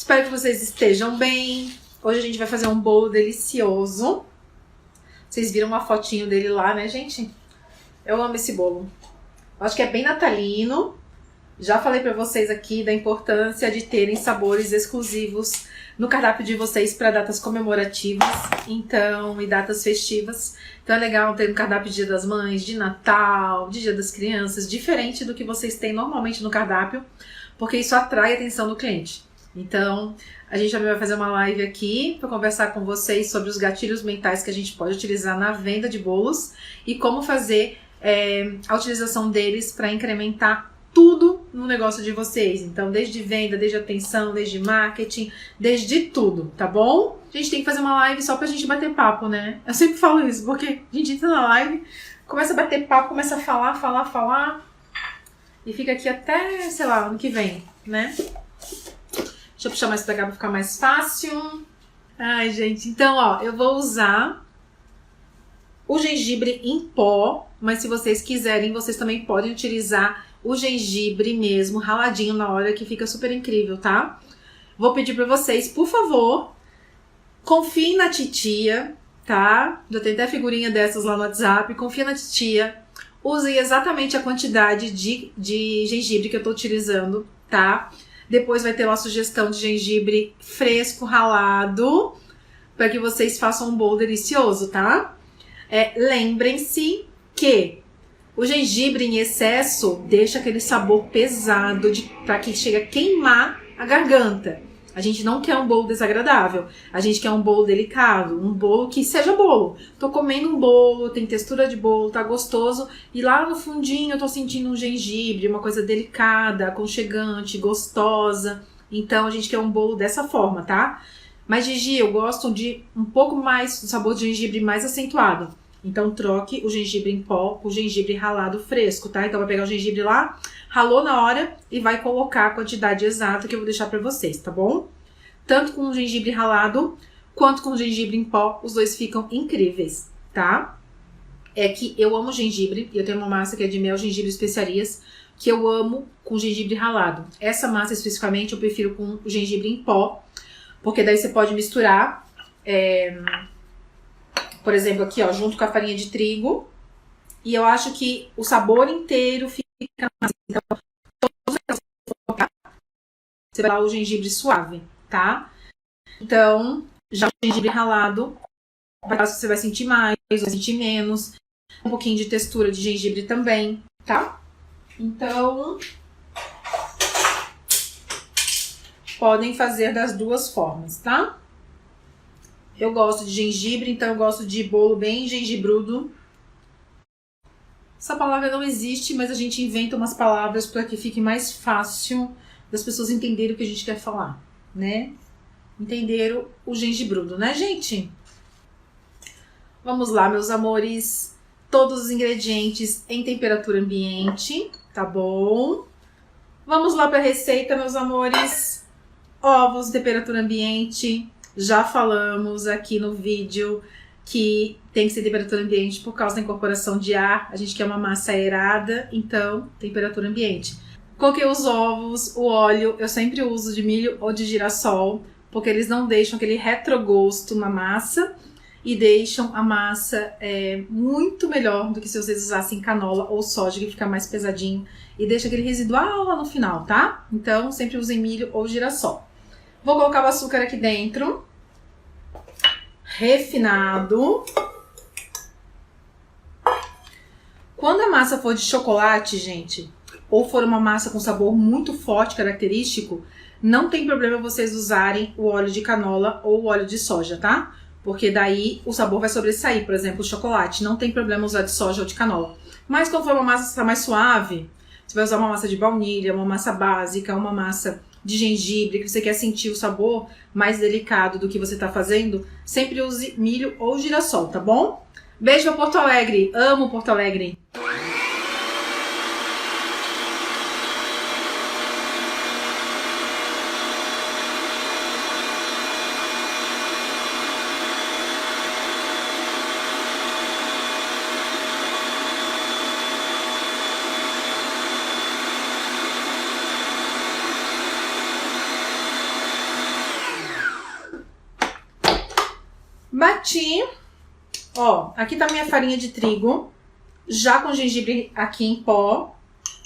Espero que vocês estejam bem. Hoje a gente vai fazer um bolo delicioso. Vocês viram uma fotinho dele lá, né, gente? Eu amo esse bolo. Eu acho que é bem natalino. Já falei pra vocês aqui da importância de terem sabores exclusivos no cardápio de vocês para datas comemorativas, então, e datas festivas. Então é legal ter um cardápio de Dia das Mães, de Natal, de Dia das Crianças, diferente do que vocês têm normalmente no cardápio, porque isso atrai a atenção do cliente. Então, a gente também vai fazer uma live aqui para conversar com vocês sobre os gatilhos mentais que a gente pode utilizar na venda de bolos e como fazer a utilização deles para incrementar tudo no negócio de vocês. Então, desde venda, desde atenção, desde marketing, desde tudo, tá bom? A gente tem que fazer uma live só pra gente bater papo, né? Eu sempre falo isso, porque a gente entra na live, começa a bater papo, começa a falar, e fica aqui até, sei lá, ano que vem, né? Deixa eu puxar mais pra cá pra ficar mais fácil. Ai, gente, então, ó, eu vou usar o gengibre em pó, mas se vocês quiserem, vocês também podem utilizar o gengibre mesmo, raladinho na hora, que fica super incrível, tá? Vou pedir pra vocês, por favor, confiem na titia, tá? Já tem até figurinha dessas lá no WhatsApp. Confia na titia. Usem exatamente a quantidade de gengibre que eu tô utilizando, tá? Depois vai ter uma sugestão de gengibre fresco, ralado, para que vocês façam um bolo delicioso, tá? Lembrem-se que o gengibre em excesso deixa aquele sabor pesado para que chega a queimar a garganta. A gente não quer um bolo desagradável, a gente quer um bolo delicado, um bolo que seja bolo. Tô comendo um bolo, tem textura de bolo, tá gostoso, e lá no fundinho eu tô sentindo um gengibre, uma coisa delicada, aconchegante, gostosa. Então a gente quer um bolo dessa forma, tá? Mas Gigi, eu gosto de um pouco mais, do sabor de gengibre mais acentuado. Então troque o gengibre em pó por gengibre ralado fresco, tá? Então vai pegar o gengibre lá, ralou na hora e vai colocar a quantidade exata que eu vou deixar pra vocês, tá bom? Tanto com o gengibre ralado quanto com o gengibre em pó, os dois ficam incríveis, tá? É que eu amo gengibre, e eu tenho uma massa que é de mel, gengibre e especiarias, que eu amo com gengibre ralado. Essa massa especificamente eu prefiro com o gengibre em pó, porque daí você pode misturar, por exemplo, aqui, ó, junto com a farinha de trigo. E eu acho que o sabor inteiro fica na massa. Então, você vai lá o gengibre suave, tá? Então, já o gengibre ralado, você vai sentir mais, vai sentir menos. Um pouquinho de textura de gengibre também, tá? Então, podem fazer das duas formas, tá? Eu gosto de gengibre, então eu gosto de bolo bem gengibrudo. Essa palavra não existe, mas a gente inventa umas palavras para que fique mais fácil das pessoas entenderem o que a gente quer falar, né? Entenderam o gengibrudo, né, gente? Vamos lá, meus amores. Todos os ingredientes em temperatura ambiente, tá bom? Vamos lá para a receita, meus amores. Ovos, temperatura ambiente. Já falamos aqui no vídeo que tem que ser temperatura ambiente por causa da incorporação de ar. A gente quer uma massa aerada, então temperatura ambiente. Coloquei os ovos, o óleo, eu sempre uso de milho ou de girassol, porque eles não deixam aquele retrogosto na massa e deixam a massa muito melhor do que se vocês usassem canola ou soja, que fica mais pesadinho e deixa aquele residual lá no final, tá? Então sempre usem milho ou girassol. Vou colocar o açúcar aqui dentro, refinado. Quando a massa for de chocolate, gente, ou for uma massa com sabor muito forte, característico, não tem problema vocês usarem o óleo de canola ou o óleo de soja, tá? Porque daí o sabor vai sobressair, por exemplo, o chocolate. Não tem problema usar de soja ou de canola. Mas quando for uma massa mais suave, você vai usar uma massa de baunilha, uma massa básica, uma massa de gengibre, que você quer sentir o sabor mais delicado do que você tá fazendo, sempre use milho ou girassol, tá bom? Beijo pra Porto Alegre, amo Porto Alegre! Bati. Ó, aqui tá minha farinha de trigo, já com gengibre aqui em pó.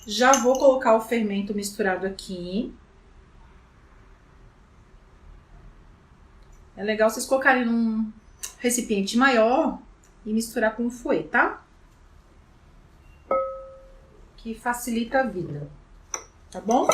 Já vou colocar o fermento misturado aqui. É legal vocês colocarem num recipiente maior e misturar com o fouet, tá? Que facilita a vida, tá bom?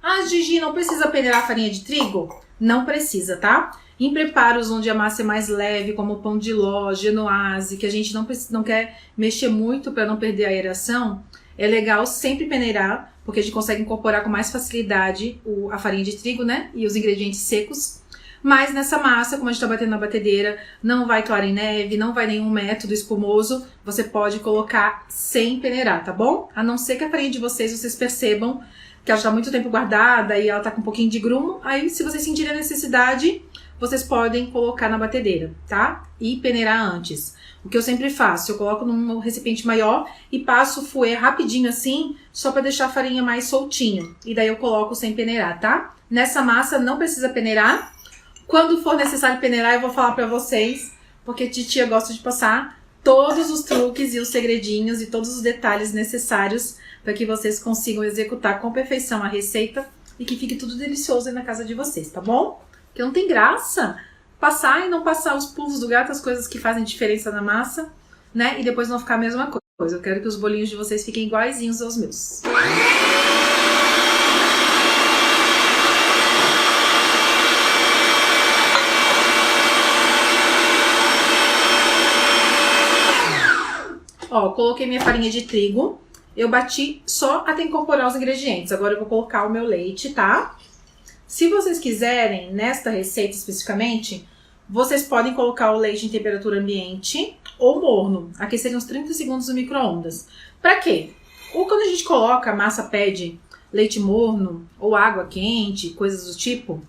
Ah, Gigi, não precisa peneirar a farinha de trigo? Não precisa, tá? Em preparos onde a massa é mais leve, como pão de ló, genoise, que a gente não quer mexer muito para não perder a aeração, é legal sempre peneirar, porque a gente consegue incorporar com mais facilidade a farinha de trigo, né? E os ingredientes secos. Mas nessa massa, como a gente tá batendo na batedeira, não vai clara em neve, não vai nenhum método espumoso, você pode colocar sem peneirar, tá bom? A não ser que a farinha de vocês percebam que ela está muito tempo guardada e ela tá com um pouquinho de grumo, aí se vocês sentirem a necessidade, vocês podem colocar na batedeira, tá? E peneirar antes. O que eu sempre faço, eu coloco num recipiente maior e passo o fouet rapidinho assim, só para deixar a farinha mais soltinha. E daí eu coloco sem peneirar, tá? Nessa massa não precisa peneirar. Quando for necessário peneirar, eu vou falar pra vocês, porque titia gosta de passar todos os truques e os segredinhos e todos os detalhes necessários para que vocês consigam executar com perfeição a receita e que fique tudo delicioso aí na casa de vocês, tá bom? Porque não tem graça passar e não passar os pulos do gato, as coisas que fazem diferença na massa, né? E depois não ficar a mesma coisa. Eu quero que os bolinhos de vocês fiquem iguaizinhos aos meus. Ó, coloquei minha farinha de trigo. Eu bati só até incorporar os ingredientes. Agora eu vou colocar o meu leite, tá? Se vocês quiserem, nesta receita especificamente, vocês podem colocar o leite em temperatura ambiente ou morno. Aquecer uns 30 segundos no micro-ondas. Pra quê? Ou quando a gente coloca, a massa pede leite morno ou água quente, coisas do tipo.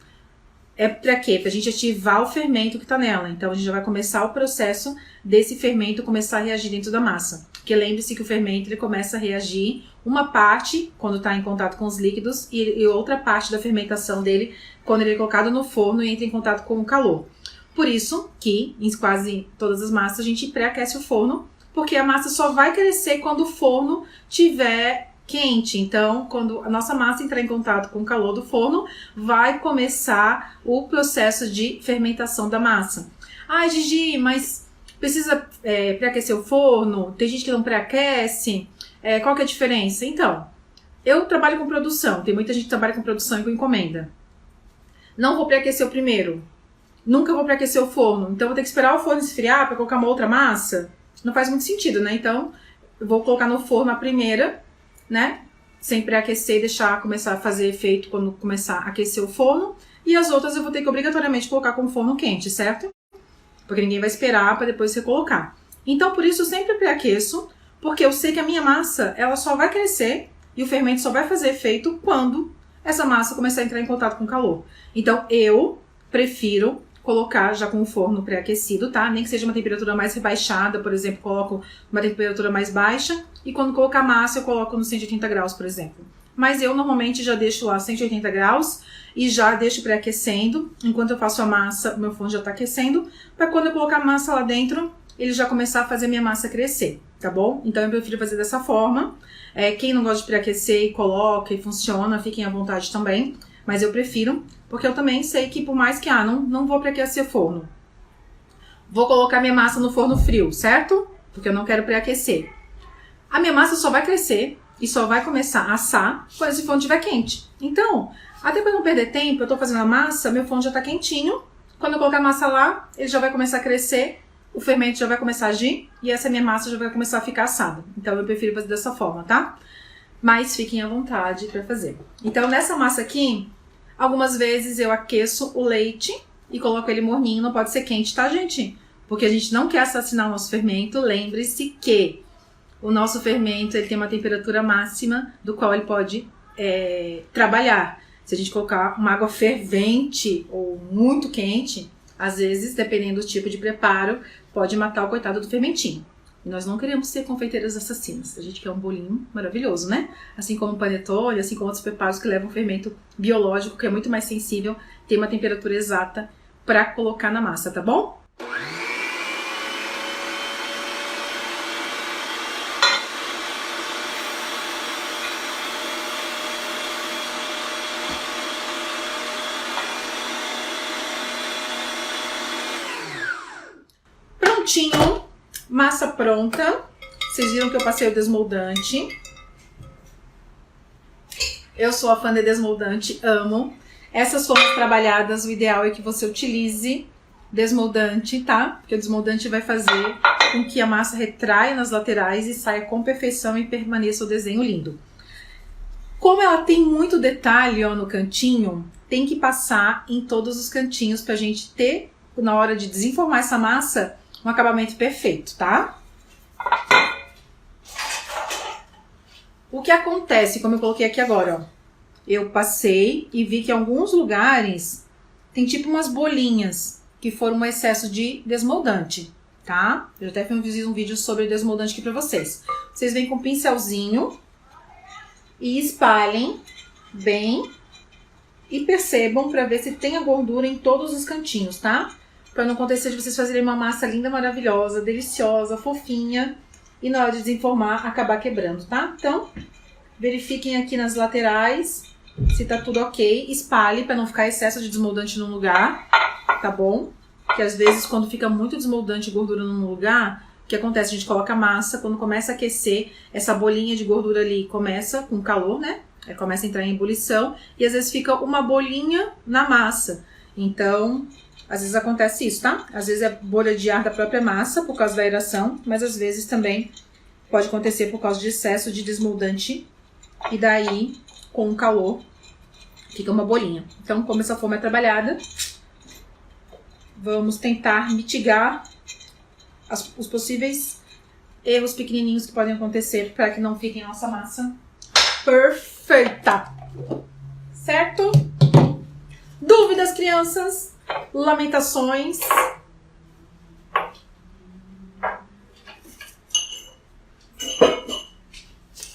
É pra quê? Pra gente ativar o fermento que tá nela. Então a gente já vai começar o processo desse fermento começar a reagir dentro da massa. Porque lembre-se que o fermento ele começa a reagir uma parte quando está em contato com os líquidos e outra parte da fermentação dele quando ele é colocado no forno e entra em contato com o calor. Por isso que em quase todas as massas a gente pré-aquece o forno, porque a massa só vai crescer quando o forno tiver quente. Então, quando a nossa massa entrar em contato com o calor do forno, vai começar o processo de fermentação da massa. Ah, Gigi, mas precisa pré-aquecer o forno? Tem gente que não pré-aquece? Qual que é a diferença? Então, eu trabalho com produção. Tem muita gente que trabalha com produção e com encomenda. Não vou pré-aquecer o primeiro. Nunca vou pré-aquecer o forno. Então, vou ter que esperar o forno esfriar para colocar uma outra massa? Não faz muito sentido, né? Então, eu vou colocar no forno a primeira, né? Sem pré-aquecer e deixar começar a fazer efeito quando começar a aquecer o forno. E as outras eu vou ter que obrigatoriamente colocar com o forno quente, certo? Porque ninguém vai esperar para depois você colocar. Então, por isso, eu sempre pré-aqueço, porque eu sei que a minha massa, ela só vai crescer e o fermento só vai fazer efeito quando essa massa começar a entrar em contato com o calor. Então, eu prefiro colocar já com o forno pré-aquecido, tá? Nem que seja uma temperatura mais rebaixada, por exemplo, coloco uma temperatura mais baixa e quando colocar massa eu coloco no 180 graus, por exemplo. Mas eu normalmente já deixo lá 180 graus e já deixo pré-aquecendo. Enquanto eu faço a massa, o meu forno já tá aquecendo, para quando eu colocar a massa lá dentro, ele já começar a fazer a minha massa crescer, tá bom? Então eu prefiro fazer dessa forma. Quem não gosta de pré-aquecer e coloca e funciona, fiquem à vontade também. Mas eu prefiro, porque eu também sei que por mais que, não vou pré-aquecer o forno. Vou colocar minha massa no forno frio, certo? Porque eu não quero pré-aquecer. A minha massa só vai crescer e só vai começar a assar quando esse forno estiver quente. Então, até para não perder tempo, eu tô fazendo a massa, meu forno já tá quentinho. Quando eu colocar a massa lá, ele já vai começar a crescer, o fermento já vai começar a agir e essa minha massa já vai começar a ficar assada. Então, eu prefiro fazer dessa forma, tá? Mas fiquem à vontade para fazer. Então, nessa massa aqui, algumas vezes eu aqueço o leite e coloco ele morninho, não pode ser quente, tá, gente? Porque a gente não quer assassinar o nosso fermento. Lembre-se que o nosso fermento ele tem uma temperatura máxima do qual ele pode trabalhar. Se a gente colocar uma água fervente ou muito quente, às vezes, dependendo do tipo de preparo, pode matar o coitado do fermentinho. E nós não queremos ser confeiteiras assassinas. A gente quer um bolinho maravilhoso, né? Assim como o panetone, assim como outros preparos que levam fermento biológico, que é muito mais sensível, tem uma temperatura exata para colocar na massa, tá bom? Prontinho, massa pronta. Vocês viram que eu passei o desmoldante. Eu sou a fã de desmoldante, amo. Essas formas trabalhadas, o ideal é que você utilize desmoldante, tá? Porque o desmoldante vai fazer com que a massa retraia nas laterais e saia com perfeição e permaneça o desenho lindo. Como ela tem muito detalhe, ó, no cantinho, tem que passar em todos os cantinhos pra gente ter, na hora de desenformar essa massa, um acabamento perfeito, tá? O que acontece, como eu coloquei aqui agora, ó. Eu passei e vi que em alguns lugares tem tipo umas bolinhas que foram um excesso de desmoldante, tá? Eu até fiz um vídeo sobre desmoldante aqui pra vocês. Vocês vêm com um pincelzinho e espalhem bem e percebam pra ver se tem a gordura em todos os cantinhos, tá? Pra não acontecer de vocês fazerem uma massa linda, maravilhosa, deliciosa, fofinha e na hora de desenformar acabar quebrando, tá? Então, verifiquem aqui nas laterais se tá tudo ok. Espalhe pra não ficar excesso de desmoldante num lugar, tá bom? Porque às vezes quando fica muito desmoldante e gordura num lugar, o que acontece? A gente coloca a massa, quando começa a aquecer, essa bolinha de gordura ali começa com calor, né? Aí começa a entrar em ebulição e às vezes fica uma bolinha na massa. Então, às vezes acontece isso, tá? Às vezes é bolha de ar da própria massa por causa da aeração, mas às vezes também pode acontecer por causa de excesso de desmoldante e daí, com o calor, fica uma bolinha. Então, como essa forma é trabalhada, vamos tentar mitigar os possíveis erros pequenininhos que podem acontecer para que não fique a nossa massa perfeita. Certo? Dúvidas, crianças? Lamentações?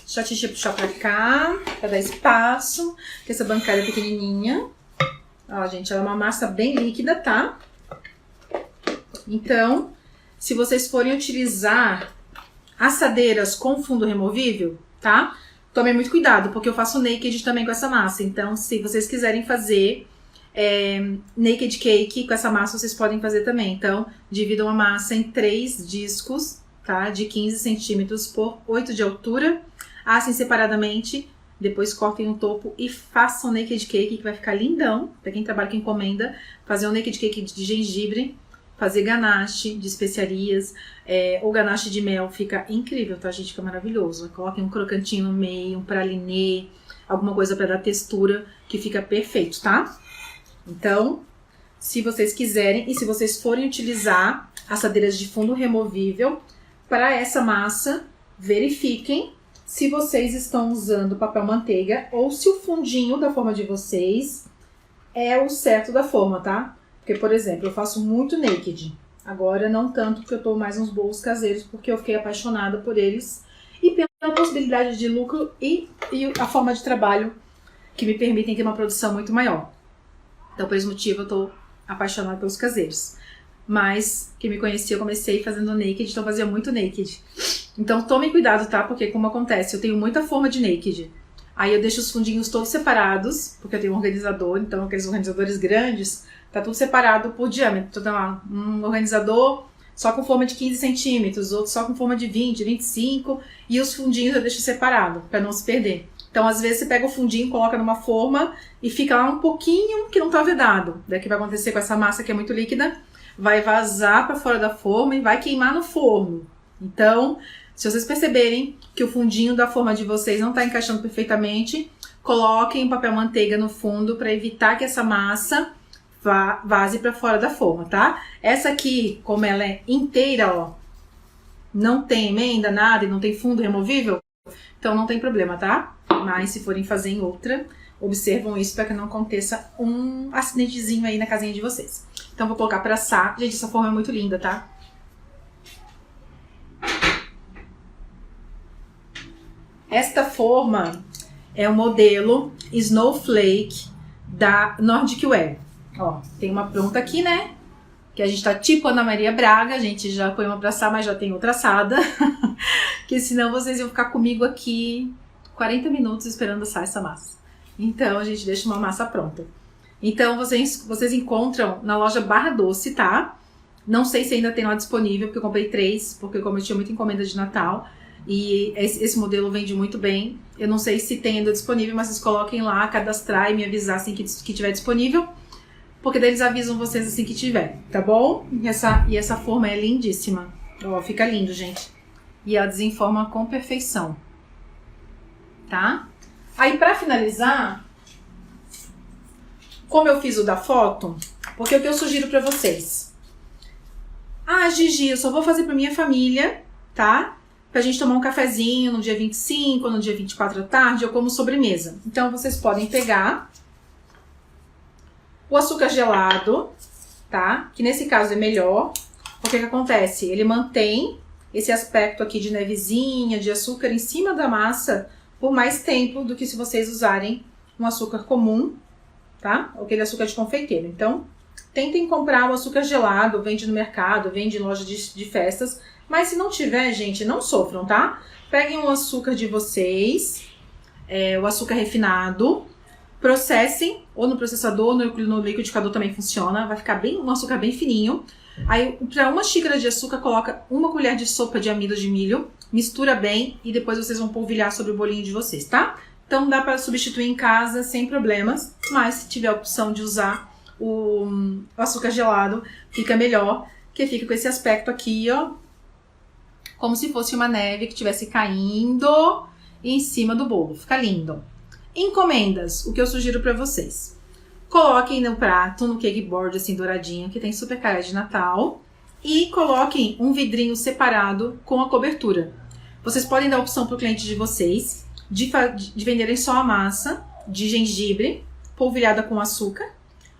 Deixa a Titi puxar pra cá, pra dar espaço, porque essa bancada é pequenininha. Ó, gente, ela é uma massa bem líquida, tá? Então, se vocês forem utilizar assadeiras com fundo removível, tá? Tomem muito cuidado, porque eu faço naked também com essa massa. Então, se vocês quiserem fazer naked cake com essa massa, vocês podem fazer também. Então, dividam a massa em 3 discos, tá? De 15 centímetros por 8 de altura. Assem separadamente, depois cortem o topo e façam naked cake, que vai ficar lindão. Pra quem trabalha com encomenda, fazer um naked cake de gengibre, fazer ganache de especiarias, ou ganache de mel, fica incrível, tá, gente? Fica maravilhoso. Coloquem um crocantinho no meio, um pralinê, alguma coisa pra dar textura, que fica perfeito, tá? Então, se vocês quiserem e se vocês forem utilizar assadeiras de fundo removível para essa massa, verifiquem se vocês estão usando papel manteiga ou se o fundinho da forma de vocês é o certo da forma, tá? Porque, por exemplo, eu faço muito naked. Agora não tanto, porque eu tô mais nos bolos caseiros, porque eu fiquei apaixonada por eles. E pela possibilidade de lucro e a forma de trabalho que me permitem ter uma produção muito maior. Então, por esse motivo, eu tô apaixonada pelos caseiros. Mas, quem me conhecia, eu comecei fazendo naked, então eu fazia muito naked. Então, tomem cuidado, tá? Porque, como acontece, eu tenho muita forma de naked. Aí eu deixo os fundinhos todos separados, porque eu tenho um organizador, então aqueles organizadores grandes, tá tudo separado por diâmetro. Então, lá, um organizador só com forma de 15 centímetros, outro só com forma de 20, 25, e os fundinhos eu deixo separado, pra não se perder. Então, às vezes, você pega o fundinho, coloca numa forma e fica lá um pouquinho que não tá vedado. Daí o que vai acontecer com essa massa que é muito líquida? Vai vazar pra fora da forma e vai queimar no forno. Então, se vocês perceberem que o fundinho da forma de vocês não tá encaixando perfeitamente, coloquem um papel manteiga no fundo para evitar que essa massa vaze para fora da forma, tá? Essa aqui, como ela é inteira, ó, não tem emenda, nada e não tem fundo removível, então não tem problema, tá? Mas se forem fazer em outra, observam isso para que não aconteça um acidentezinho aí na casinha de vocês. Então vou colocar para assar. Gente, essa forma é muito linda, tá? Esta forma é o modelo Snowflake da Nordic Ware. Ó, tem uma pronta aqui, né? Que a gente tá tipo Ana Maria Braga. A gente já põe uma pra assar, mas já tem outra assada. Que senão vocês iam ficar comigo aqui 40 minutos esperando assar essa massa. Então a gente deixa uma massa pronta. Então vocês encontram na loja Barra Doce, tá? Não sei se ainda tem lá disponível, porque eu comprei 3, porque como eu tinha muita encomenda de Natal, e esse modelo vende muito bem. Eu não sei se tem ainda disponível, mas vocês coloquem lá, cadastrar e me avisar assim que tiver disponível, porque daí eles avisam vocês assim que tiver, tá bom? E essa forma é lindíssima. Ó, fica lindo, gente. E ela desenforma com perfeição, tá? Aí pra finalizar, como eu fiz o da foto, porque o que eu sugiro pra vocês? Ah, Gigi, eu só vou fazer pra minha família, tá? Pra gente tomar um cafezinho no dia 25 ou no dia 24 da tarde, eu como sobremesa. Então, vocês podem pegar o açúcar gelado, tá? Que nesse caso é melhor. Porque o que acontece? Ele mantém esse aspecto aqui de nevezinha, de açúcar em cima da massa por mais tempo do que se vocês usarem um açúcar comum, tá? Ou aquele açúcar de confeiteiro. Então, tentem comprar o açúcar gelado, vende no mercado, vende em loja de festas. Mas se não tiver, gente, não sofram, tá? Peguem o açúcar de vocês, o açúcar refinado, processem, ou no processador, no liquidificador também funciona, vai ficar um açúcar bem fininho. Aí, para uma xícara de açúcar, coloca uma colher de sopa de amido de milho, mistura bem e depois vocês vão polvilhar sobre o bolinho de vocês, tá? Então dá para substituir em casa sem problemas, mas se tiver a opção de usar o açúcar gelado, fica melhor, que fica com esse aspecto aqui, ó, como se fosse uma neve que estivesse caindo em cima do bolo. Fica lindo. Encomendas, o que eu sugiro para vocês. Coloquem no prato, no cake board assim douradinho, que tem super cara de Natal. E coloquem um vidrinho separado com a cobertura. Vocês podem dar a opção para o cliente de vocês de venderem só a massa de gengibre polvilhada com açúcar.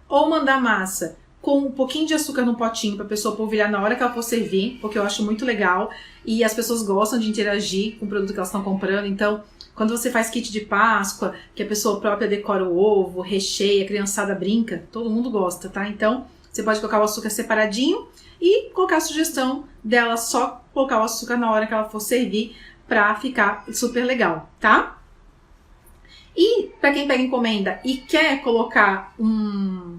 Ou mandar massa com um pouquinho de açúcar no potinho para a pessoa polvilhar na hora que ela for servir, porque eu acho muito legal. E as pessoas gostam de interagir com o produto que elas estão comprando. Então, quando você faz kit de Páscoa, que a pessoa própria decora o ovo, recheia, a criançada brinca, todo mundo gosta, tá? Então, você pode colocar o açúcar separadinho e colocar a sugestão dela só colocar o açúcar na hora que ela for servir pra ficar super legal, tá? E pra quem pega encomenda e quer colocar um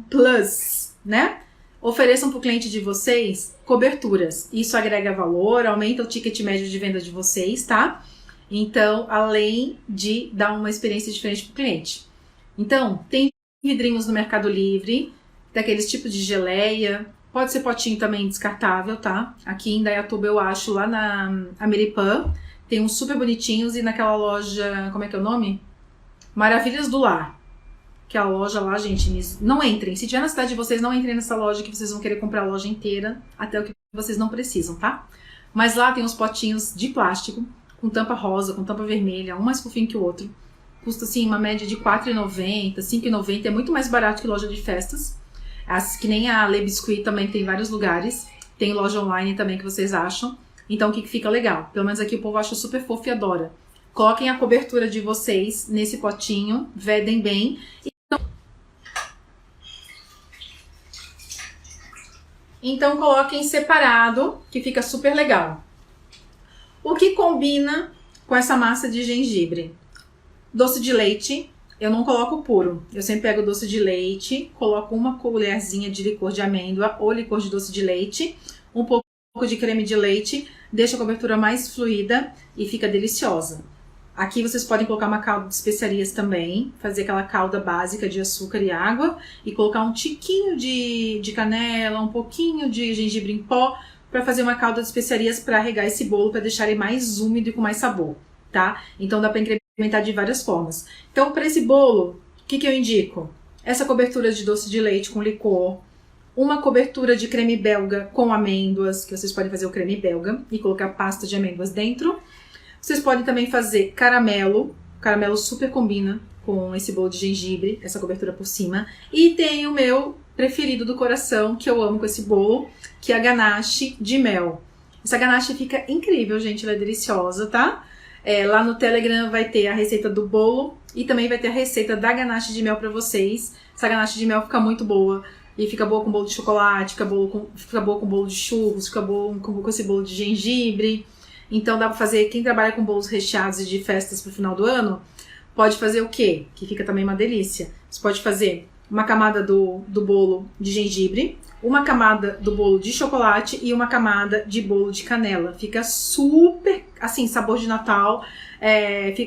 plus, né? Ofereçam pro cliente de vocês coberturas. Isso agrega valor, aumenta o ticket médio de venda de vocês, tá? Então, além de dar uma experiência diferente pro cliente. Então, tem vidrinhos no Mercado Livre, daqueles tipos de geleia. Pode ser potinho também descartável, tá? Aqui em Indaiatuba eu acho, lá na Ameripan, tem uns super bonitinhos. E naquela loja, como é que é o nome? Maravilhas do Lar. Que é a loja lá, gente, não entrem. Se tiver na cidade de vocês, não entrem nessa loja que vocês vão querer comprar a loja inteira, até o que vocês não precisam, tá? Mas lá tem uns potinhos de plástico, com tampa rosa, com tampa vermelha, um mais fofinho que o outro. Custa, assim, uma média de R$ 4,90, R$ 5,90. É muito mais barato que loja de festas. Que nem a Le Biscuit também tem em vários lugares. Tem loja online também que vocês acham. Então, o que fica legal? Pelo menos aqui o povo acha super fofo e adora. Coloquem a cobertura de vocês nesse potinho, vedem bem. Então, coloquem separado, que fica super legal. O que combina com essa massa de gengibre? Doce de leite. Eu não coloco puro. Eu sempre pego doce de leite, coloco uma colherzinha de licor de amêndoa ou licor de doce de leite, um pouco de creme de leite, deixa a cobertura mais fluida e fica deliciosa. Aqui vocês podem colocar uma calda de especiarias também, fazer aquela calda básica de açúcar e água e colocar um tiquinho de canela, um pouquinho de gengibre em pó para fazer uma calda de especiarias para regar esse bolo, para deixar ele mais úmido e com mais sabor, tá? Então dá para incrementar de várias formas. Então para esse bolo, o que eu indico? Essa cobertura de doce de leite com licor, uma cobertura de creme belga com amêndoas, que vocês podem fazer o creme belga e colocar pasta de amêndoas dentro. Vocês podem também fazer caramelo. O caramelo super combina com esse bolo de gengibre, essa cobertura por cima. E tem o meu preferido do coração, que eu amo com esse bolo, que é a ganache de mel. Essa ganache fica incrível, gente, ela é deliciosa, tá? Lá no Telegram vai ter a receita do bolo e também vai ter a receita da ganache de mel pra vocês. Essa ganache de mel fica muito boa. E fica boa com bolo de chocolate, fica boa com bolo de churros, fica boa com esse bolo de gengibre. Então dá pra fazer, quem trabalha com bolos recheados e de festas pro final do ano, pode fazer o quê? Que fica também uma delícia. Você pode fazer uma camada do bolo de gengibre, uma camada do bolo de chocolate e uma camada de bolo de canela. Fica super, assim, sabor de Natal.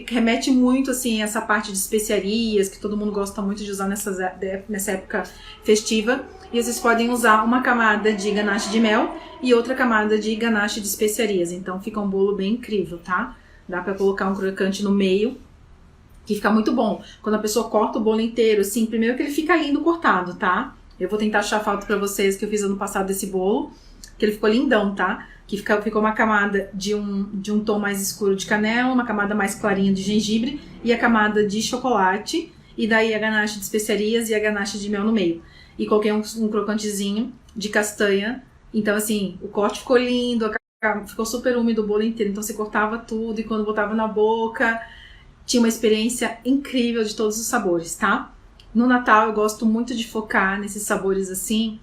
Remete muito, assim, a essa parte de especiarias, que todo mundo gosta muito de usar nessa época festiva. E vocês podem usar uma camada de ganache de mel e outra camada de ganache de especiarias. Então fica um bolo bem incrível, tá? Dá pra colocar um crocante no meio, que fica muito bom. Quando a pessoa corta o bolo inteiro, assim, primeiro que ele fica lindo cortado, tá? Eu vou tentar achar foto pra vocês que eu fiz ano passado desse bolo, que ele ficou lindão, tá? Que ficou uma camada de um tom mais escuro de canela, uma camada mais clarinha de gengibre e a camada de chocolate, e daí a ganache de especiarias e a ganache de mel no meio. E coloquei um crocantezinho de castanha. Então, assim, o corte ficou lindo, ficou super úmido o bolo inteiro. Então, você cortava tudo e quando botava na boca, tinha uma experiência incrível de todos os sabores, tá? No Natal, eu gosto muito de focar nesses sabores assim,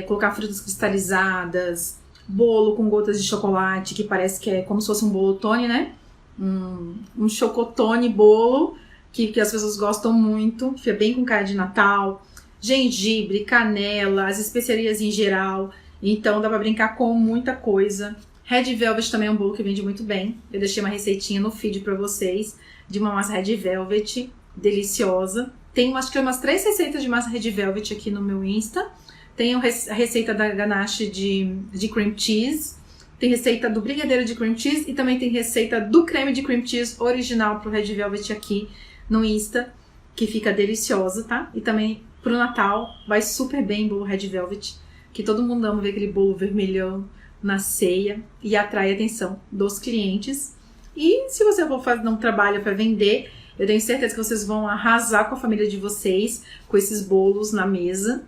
colocar frutas cristalizadas, bolo com gotas de chocolate, que parece que é como se fosse um bolotone, né? Um chocotone bolo, que as pessoas gostam muito, fica bem com cara de Natal. Gengibre, canela, as especiarias em geral. Então dá pra brincar com muita coisa. Red Velvet também é um bolo que vende muito bem. Eu deixei uma receitinha no feed pra vocês de uma massa Red Velvet deliciosa. Tem acho que umas 3 receitas de massa Red Velvet aqui no meu Insta. Tem a receita da ganache de cream cheese. Tem receita do brigadeiro de cream cheese e também tem receita do creme de cream cheese original pro Red Velvet aqui no Insta, que fica deliciosa, tá? E também pro Natal vai super bem bolo Red Velvet, que todo mundo ama ver aquele bolo vermelhão na ceia e atrai a atenção dos clientes. E se você for fazer um trabalho para vender, eu tenho certeza que vocês vão arrasar com a família de vocês com esses bolos na mesa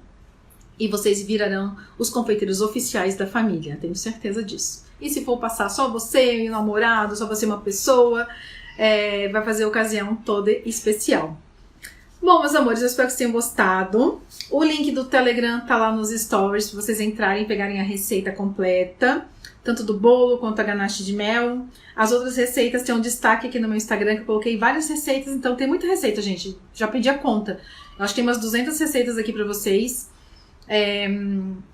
e vocês virarão os confeiteiros oficiais da família, tenho certeza disso. E se for passar só você e o namorado, só você e uma pessoa, vai fazer a ocasião toda especial. Bom, meus amores, eu espero que vocês tenham gostado. O link do Telegram tá lá nos stories para vocês entrarem e pegarem a receita completa, tanto do bolo quanto a ganache de mel. As outras receitas tem um destaque aqui no meu Instagram, que eu coloquei várias receitas, então tem muita receita, gente. Já pedi a conta. Eu acho que tem umas 200 receitas aqui para vocês.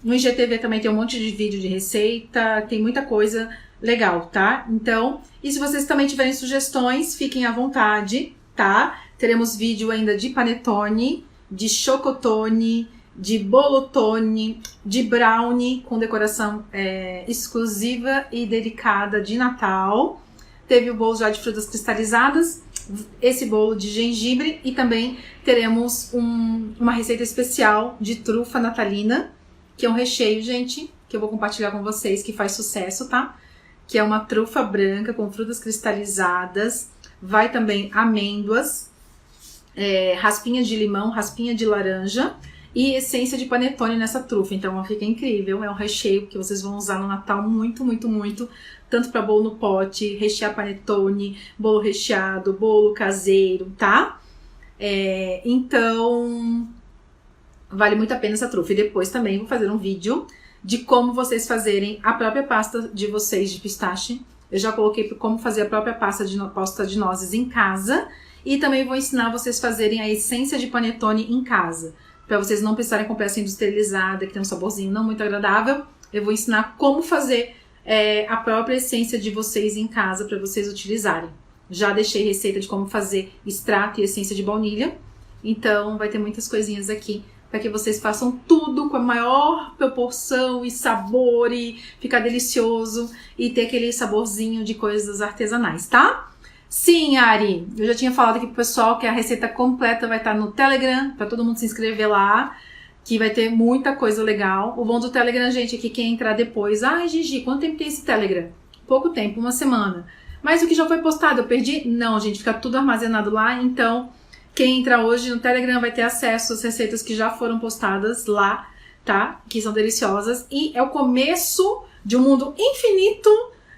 No IGTV também tem um monte de vídeo de receita, tem muita coisa legal, tá? Então, e se vocês também tiverem sugestões, fiquem à vontade, tá? Teremos vídeo ainda de panetone, de chocotone, de bolotone, de brownie com decoração exclusiva e delicada de Natal. Teve o bolo já de frutas cristalizadas, esse bolo de gengibre e também teremos uma receita especial de trufa natalina, que é um recheio, gente, que eu vou compartilhar com vocês, que faz sucesso, tá? Que é uma trufa branca com frutas cristalizadas, vai também amêndoas, raspinha de limão, raspinha de laranja e essência de panetone nessa trufa. Então ela fica incrível, é um recheio que vocês vão usar no Natal muito, muito, muito, tanto para bolo no pote, rechear panetone, bolo recheado, bolo caseiro, tá? Então vale muito a pena essa trufa. E depois também vou fazer um vídeo de como vocês fazerem a própria pasta de vocês de pistache. Eu já coloquei como fazer a própria pasta de nozes em casa. E também vou ensinar vocês a fazerem a essência de panetone em casa. Para vocês não precisarem comprar essa industrializada, que tem um saborzinho não muito agradável. Eu vou ensinar como fazer a própria essência de vocês em casa para vocês utilizarem. Já deixei receita de como fazer extrato e essência de baunilha. Então vai ter muitas coisinhas aqui para que vocês façam tudo com a maior proporção e sabor e ficar delicioso e ter aquele saborzinho de coisas artesanais, tá? Sim, Ari, eu já tinha falado aqui pro pessoal que a receita completa vai estar no Telegram, para todo mundo se inscrever lá, que vai ter muita coisa legal. O bom do Telegram, gente, é que quem entrar depois, Gigi, quanto tempo tem esse Telegram? Pouco tempo, 1 semana. Mas o que já foi postado, eu perdi? Não, gente, fica tudo armazenado lá, então quem entrar hoje no Telegram vai ter acesso às receitas que já foram postadas lá, tá? Que são deliciosas e é o começo de um mundo infinito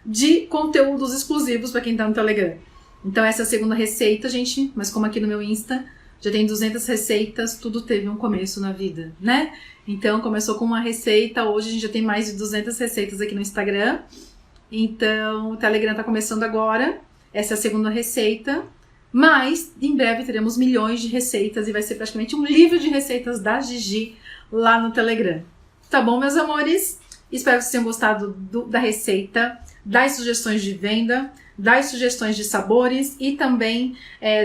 de conteúdos exclusivos para quem tá no Telegram. Então essa é a segunda receita, gente, mas como aqui no meu Insta já tem 200 receitas, tudo teve um começo na vida, né? Então começou com uma receita, hoje a gente já tem mais de 200 receitas aqui no Instagram. Então o Telegram tá começando agora, essa é a segunda receita. Mas em breve teremos milhões de receitas e vai ser praticamente um livro de receitas da Gigi lá no Telegram. Tá bom, meus amores? Espero que vocês tenham gostado da receita, das sugestões de venda, das sugestões de sabores e também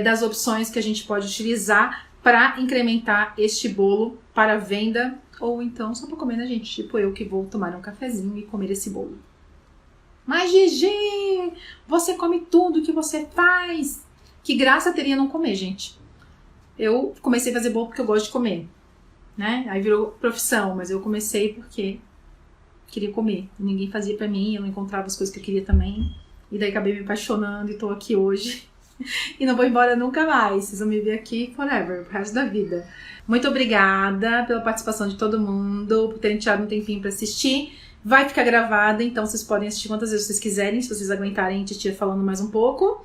das opções que a gente pode utilizar para incrementar este bolo para venda ou então só para comer, né, gente? Tipo eu que vou tomar um cafezinho e comer esse bolo. Mas Gigi, você come tudo que você faz. Que graça teria não comer, gente. Eu comecei a fazer bolo porque eu gosto de comer, né? Aí virou profissão, mas eu comecei porque queria comer. Ninguém fazia pra mim, eu não encontrava as coisas que eu queria também. E daí acabei me apaixonando e tô aqui hoje. E não vou embora nunca mais. Vocês vão me ver aqui forever, pro resto da vida. Muito obrigada pela participação de todo mundo, por terem tirado um tempinho pra assistir. Vai ficar gravada, então vocês podem assistir quantas vezes vocês quiserem, se vocês aguentarem a titia falando mais um pouco.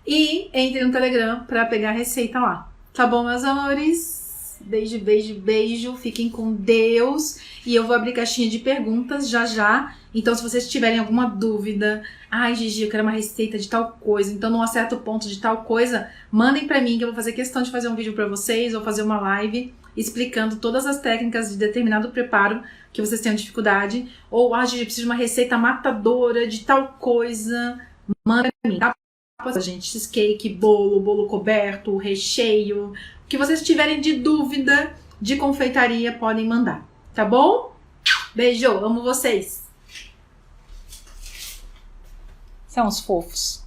E entre no Telegram pra pegar a receita lá. Tá bom, meus amores? Beijo, beijo, beijo. Fiquem com Deus. E eu vou abrir caixinha de perguntas já já. Então, se vocês tiverem alguma dúvida, ai, Gigi, eu quero uma receita de tal coisa, então não acerta o ponto de tal coisa, mandem pra mim que eu vou fazer questão de fazer um vídeo pra vocês ou fazer uma live explicando todas as técnicas de determinado preparo que vocês tenham dificuldade. Ou, ah, Gigi, eu preciso de uma receita matadora de tal coisa. Manda pra mim, tá? Gente, cheesecake, bolo coberto, recheio, o que vocês tiverem de dúvida de confeitaria podem mandar, tá bom? Beijo, amo vocês. São os fofos.